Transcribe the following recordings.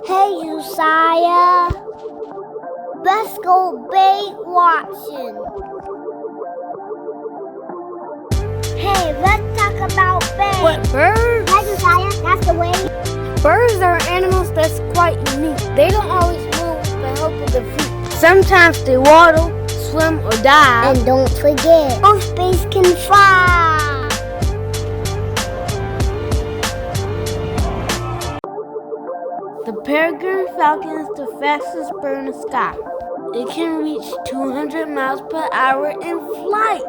Hey, Josiah. Let's go bird watching. Hey, let's talk about birds. What, birds? Hey, Josiah, that's the way. Birds are animals that's quite unique. They don't always move with the help of their feet. Sometimes they waddle, swim, or dive. And don't forget, most birds can fly. The peregrine falcon is the fastest bird in the sky. It can reach 200 miles per hour in flight.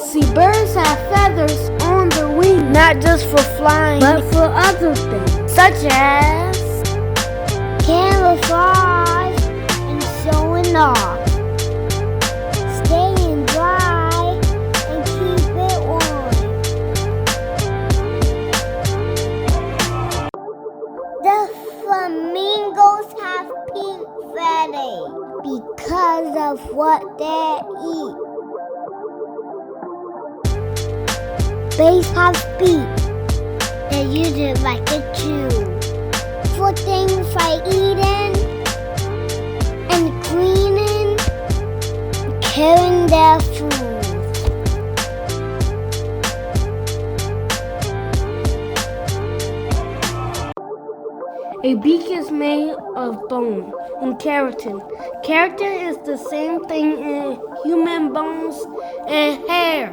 See, birds have feathers on their wings, not just for flying, but for other things, such as camouflage and showing off. Staying dry and keep it warm. The flamingos have pink feathers because of what they eat. Birds have speed. They use it like a chew for things like eating and cleaning, and carrying their food. a beak is made of bone and keratin. Keratin is the same thing in human bones and hair.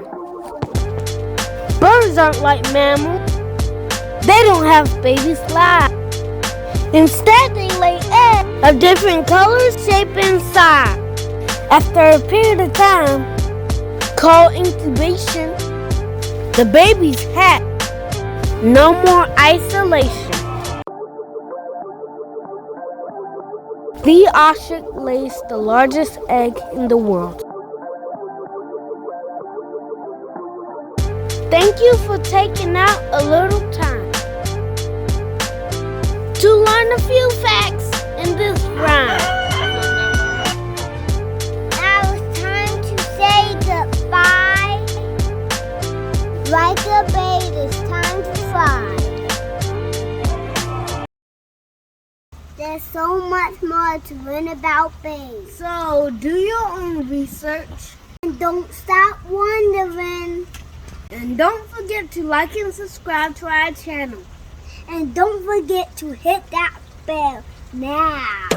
Birds aren't like mammals. They don't have babies live. Instead, they lay eggs of different colors, shape, and size. After a period of time, called incubation, the babies hatch. No more isolation. The ostrich lays the largest egg in the world. Thank you for taking out a little time to learn a few facts in this rhyme. Now it's time to say goodbye. Like a bird, it's time to fly. There's so much more to learn about birds. So, do your own research. And don't stop wondering. And don't forget to like and subscribe to our channel. And don't forget to hit that bell now.